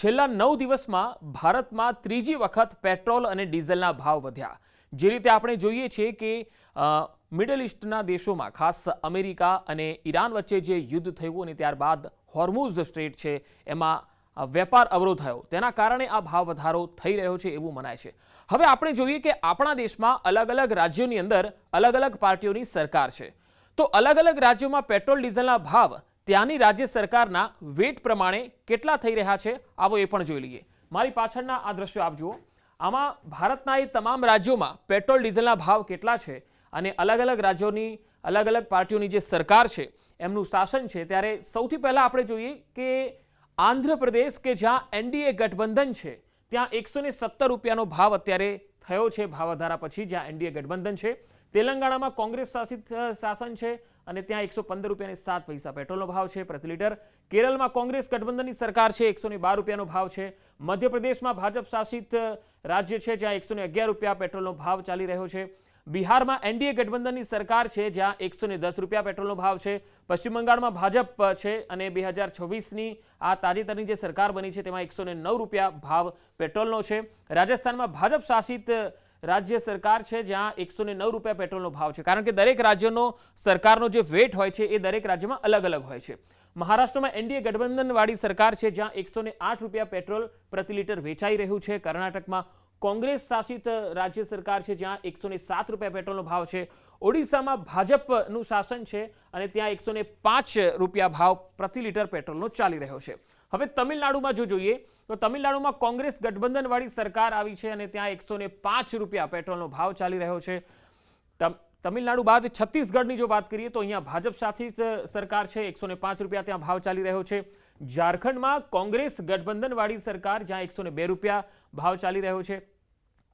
છેલ્લા 9 દિવસમાં ભારતમાં ત્રીજી વખત પેટ્રોલ અને ડીઝલના ભાવ વધ્યા। જે રીતે આપણે જોઈએ છીએ કે મિડલ ઇસ્ટના દેશોમાં ખાસ અમેરિકા અને ઈરાન વચ્ચે જે યુદ્ધ થયું અને ત્યારબાદ હોર્મુઝ સ્ટ્રેટ છે એમાં વેપાર અવરોધ થયો, તેના કારણે આ ભાવ વધારો થઈ રહ્યો છે એવું મનાય છે। હવે આપણે જોઈએ કે આપણા દેશમાં અલગ અલગ રાજ્યોની અંદર અલગ અલગ પાર્ટીઓની સરકાર છે, તો અલગ અલગ રાજ્યોમાં પેટ્રોલ ડીઝલના ભાવ ત્યાંની રાજ્ય સરકારના વેટ પ્રમાણે કેટલા થઈ રહ્યા છે આવો એ પણ જોઈ લઈએ। મારી પાછળના આ દ્રશ્યો આપ જુઓ, આમાં ભારતના એ તમામ રાજ્યોમાં પેટ્રોલ ડીઝલના ભાવ કેટલા છે અને અલગ અલગ રાજ્યોની અલગ અલગ પાર્ટીઓની જે સરકાર છે એમનું શાસન છે। ત્યારે સૌથી પહેલા આપણે જોઈએ કે આંધ્રપ્રદેશ કે જ્યાં એનડીએ ગઠબંધન છે ત્યાં 117 રૂપિયાનો ભાવ અત્યારે થયો છે ભાવ વધારા પછી, જ્યાં એનડીએ ગઠબંધન છે। તેલંગાણામાં કોંગ્રેસ શાસિત શાસન છે અને ત્યાં 115 રૂપિયા 7 પૈસા પેટ્રોલનો ભાવ છે પ્રતિ લીટર। કેરળમાં કોંગ્રેસ ગઠબંધનની સરકાર છે, 112 રૂપિયાનો ભાવ છે। મધ્યપ્રદેશમાં ભાજપ શાસિત રાજ્ય છે જ્યાં 111 રૂપિયા પેટ્રોલનો ભાવ ચાલી રહ્યો છે। બિહારમાં એનડીએ ગઠબંધનની સરકાર છે જ્યાં 110 રૂપિયા પેટ્રોલનો ભાવ છે। પશ્ચિમ બંગાળમાં ભાજપ છે અને 2026ની આ તાજેતરની જે સરકાર બની છે તેમાં 109 રૂપિયા ભાવ પેટ્રોલનો છે। રાજસ્થાનમાં ભાજપ શાસિત રાજ્ય સરકાર છે જ્યાં 109 રૂપિયા પેટ્રોલનો ભાવ છે, કારણ કે દરેક રાજ્યનો સરકારનો જે વેટ હોય છે એ દરેક રાજ્યમાં અલગ અલગ હોય છે। મહારાષ્ટ્રમાં એનડીએ ગઠબંધનવાળી સરકાર છે જ્યાં 108 રૂપિયા પેટ્રોલ પ્રતિ લીટર વેચાઈ રહ્યું છે। કર્ણાટકમાં કોંગ્રેસ શાસિત રાજ્ય સરકાર છે જ્યાં 107 રૂપિયા પેટ્રોલનો ભાવ છે। ઓડિશામાં ભાજપનું શાસન છે અને ત્યાં 105 રૂપિયા ભાવ પ્રતિ લીટર પેટ્રોલનો ચાલી રહ્યો છે। હવે તમિલનાડુમાં જો જોઈએ તો તમિલનાડુમાં કોંગ્રેસ ગઠબંધનવાળી સરકાર આવી છે અને ત્યાં 105 રૂપિયા પેટ્રોલનો ભાવ ચાલી રહ્યો છે। તમિલનાડુ બાદ છત્તીસગઢની જો વાત કરીએ તો અહીંયા ભાજપ શાસિત સરકાર છે, 105 રૂપિયા ત્યાં ભાવ ચાલી રહ્યો છે। ઝારખંડમાં કોંગ્રેસ ગઠબંધનવાળી સરકાર જ્યાં 102 રૂપિયા ભાવ ચાલી રહ્યો છે।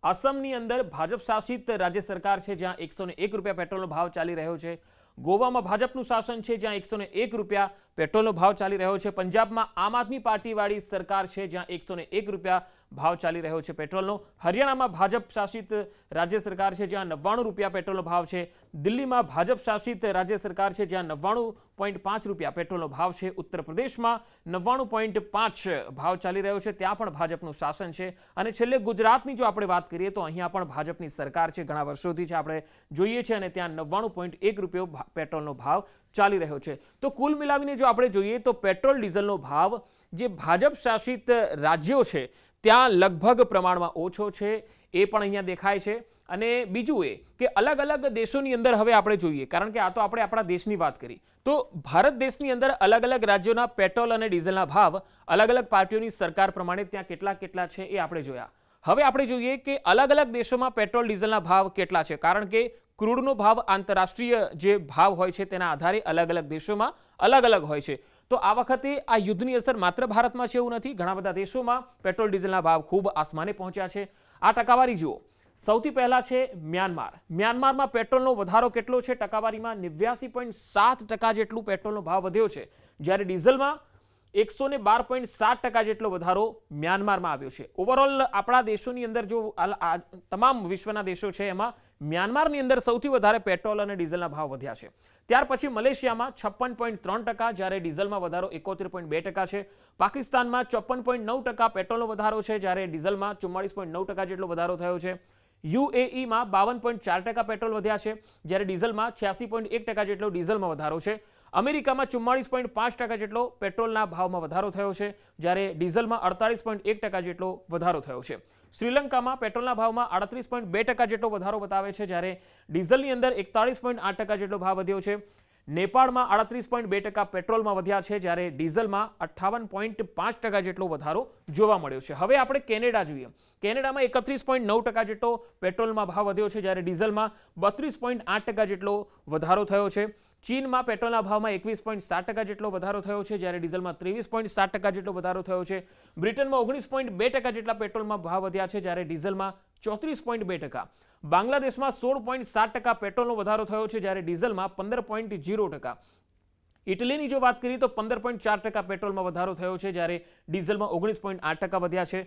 અસમની અંદર ભાજપ શાસિત રાજ્ય સરકાર છે જ્યાં 101 રૂપિયા પેટ્રોલનો ભાવ ચાલી રહ્યો છે। ગોવામાં ભાજપનું શાસન છે જ્યાં 101 રૂપિયા પેટ્રોલનો ભાવ ચાલી રહ્યો છે। પંજાબમાં આમ આદમી પાર્ટીવાળી સરકાર છે જ્યાં 101 રૂપિયા ભાવ ચાલી રહ્યો છે પેટ્રોલનો। હરિયાણામાં ભાજપ શાસિત રાજ્ય સરકાર છે જ્યાં 99 રૂપિયા પેટ્રોલનો ભાવ છે। દિલ્હીમાં ભાજપ શાસિત રાજ્ય સરકાર છે જ્યાં 99.5 રૂપિયા પેટ્રોલનો ભાવ છે। ઉત્તર પ્રદેશમાં 99.5 ભાવ ચાલી રહ્યો છે, ત્યાં પણ ભાજપનું શાસન છે। અને છેલ્લે ગુજરાતની જો આપણે વાત કરીએ તો અહીંયા પણ ભાજપની સરકાર છે, ઘણા વર્ષોથી છે આપણે જોઈએ છે, અને ત્યાં 99.1 રૂપિયો પેટ્રોલનો ભાવ ચાલી રહ્યો છે। તો કુલ મિલાવીને જો આપણે જોઈએ તો પેટ્રોલ ડીઝલનો ભાવ જે ભાજપ શાસિત રાજ્યો છે ત્યાં લગભગ પ્રમાણમાં ઓછો છે એ પણ અહીંયા દેખાય છે। અને બીજું એ કે અલગ અલગ દેશોની અંદર હવે આપણે જોઈએ, કારણ કે આ તો આપણે આપણા દેશની વાત કરી, તો ભારત દેશની અંદર અલગ અલગ રાજ્યોના પેટ્રોલ અને ડીઝલના ભાવ અલગ અલગ પાર્ટીઓની સરકાર પ્રમાણે ત્યાં કેટલા છે એ આપણે જોયા। હવે આપણે જોઈએ કે અલગ અલગ દેશોમાં પેટ્રોલ ડીઝલના ભાવ કેટલા છે, કારણ કે ક્રૂડનો ભાવ આંતરરાષ્ટ્રીય જે ભાવ હોય છે તેના આધારે અલગ અલગ દેશોમાં અલગ અલગ હોય છે। તો આ વખતે આ યુદ્ધની અસર માત્ર ભારતમાં છે એવું નથી, ઘણા બધા દેશોમાં પેટ્રોલ ડીઝલના ભાવ ખૂબ આસમાને પહોંચ્યા છે। આ ટકાવારી જુઓ, સૌથી પહેલા છે મ્યાનમાર। મ્યાનમારમાં પેટ્રોલનો વધારો કેટલો છે? ટકાવારીમાં 89.7% જેટલું પેટ્રોલનો ભાવ વધ્યો છે, જ્યારે ડીઝલમાં 112.7% જેટલો વધારો મ્યાનમારમાં આવ્યો છે। ઓવરઓલ આપણા દેશોની અંદર જો તમામ વિશ્વના દેશો છે એમાં મ્યાનમારની અંદર સૌથી વધારે પેટ્રોલ અને ડીઝલના ભાવ વધ્યા છે। ત્યાર પછી મલેશિયામાં 56.3%, જ્યારે ડીઝલમાં વધારો 71.2% છે। પાકિસ્તાનમાં 54.9% પેટ્રોલનો વધારો છે, જ્યારે ડીઝલમાં 44.9% જેટલો વધારો થયો છે। યુએઈમાં 52.4% પેટ્રોલ વધ્યા છે, જ્યારે ડીઝલમાં 86.1% જેટલો ડીઝલમાં વધારો છે। અમેરિકામાં 44.5% જેટલો પેટ્રોલના ભાવમાં વધારો થયો છે, જ્યારે ડીઝલમાં 48.1% જેટલો વધારો થયો છે। શ્રીલંકામાં પેટ્રોલના ભાવમાં 38.2% જેટલો વધારો બતાવે છે, જ્યારે ડીઝલની અંદર 41.8% જેટલો ભાવ વધ્યો છે। નેપાળમાં 38.2% પેટ્રોલમાં વધ્યા છે, જ્યારે ડીઝલમાં 58.5% જેટલો વધારો જોવા મળ્યો છે। હવે આપણે કેનેડા જોઈએ, કેનેડામાં 31.9% જેટલો પેટ્રોલમાં ભાવ વધ્યો છે, જ્યારે ડીઝલમાં 32.8% જેટલો વધારો થયો છે। ચીનમાં પેટ્રોલના ભાવમાં 21.7% જેટલો વધારો થયો છે, જ્યારે ડીઝલમાં 23.7% જેટલો વધારો થયો છે। બ્રિટનમાં 19.2% જેટલા પેટ્રોલમાં ભાવ વધ્યા છે, જ્યારે ડીઝલમાં 34.2%। બાંગ્લાદેશમાં 16.7% પેટ્રોલનો વધારો થયો છે, જ્યારે ડીઝલમાં 15.0%। ઇટલીની જો વાત કરીએ તો 15.4% પેટ્રોલમાં વધારો થયો છે, જ્યારે ડીઝલમાં 19.8% વધ્યા છે।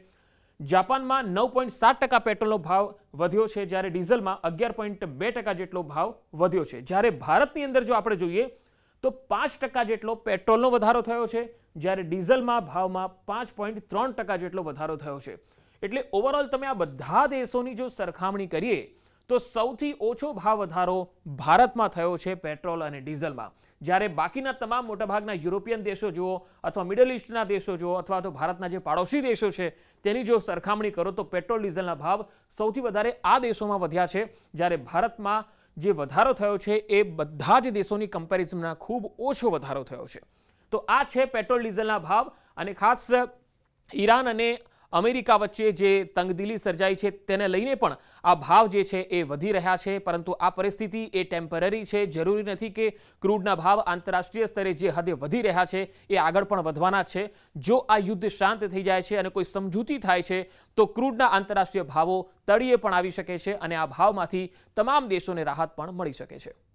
જાપાનમાં 9.7% પેટ્રોલનો ભાવ વધ્યો છે, જ્યારે ડીઝલમાં 11.2% જેટલો ભાવ વધ્યો છે। જ્યારે ભારતની અંદર જો આપણે જોઈએ તો 5% જેટલો પેટ્રોલનો વધારો થયો છે, જ્યારે ડીઝલમાં ભાવમાં 5.3% જેટલો વધારો થયો છે. એટલે ઓવરઓલ તમે આ બધા દેશોની જો સરખામણી કરીએ તો સૌથી ઓછો ભાવ વધારો ભારતમાં થયો છે પેટ્રોલ અને ડીઝલમાં. જ્યારે બાકીના તમામ મોટાભાગના યુરોપિયન દેશો જુઓ અથવા મિડલ ઇસ્ટના દેશો જુઓ અથવા તો ભારતના જે પાડોશી દેશો છે તેની જો સરખામણી કરો તો પેટ્રોલ ડીઝલના ભાવ સૌથી વધારે આ દેશોમાં વધ્યા છે, જ્યારે ભારતમાં જે વધારો થયો છે એ બધા જ દેશોની કમ્પેરિઝનમાં ખૂબ ઓછો વધારો થયો છે. તો આ છે પેટ્રોલ ડીઝલના ભાવ. અને ખાસ ઈરાન અને અમેરિકા વચ્ચે જે તંગદિલી સર્જાઈ છે તેને લઈને પણ આ ભાવ જે છે એ વધી રહ્યા છે. પરંતુ આ પરિસ્થિતિ એ ટેમ્પરરી છે. જરૂરી નથી કે ક્રૂડના ભાવ આંતરરાષ્ટ્રીય સ્તરે જે હદે વધી રહ્યા છે એ આગળ પણ વધવાના છે. જો આ યુદ્ધ શાંત થઈ જાય છે અને કોઈ સમજૂતી થાય છે તો ક્રૂડના આંતરરાષ્ટ્રીય ભાવો તળિયે પણ આવી શકે છે અને આ ભાવમાંથી તમામ દેશોને રાહત પણ મળી શકે છે.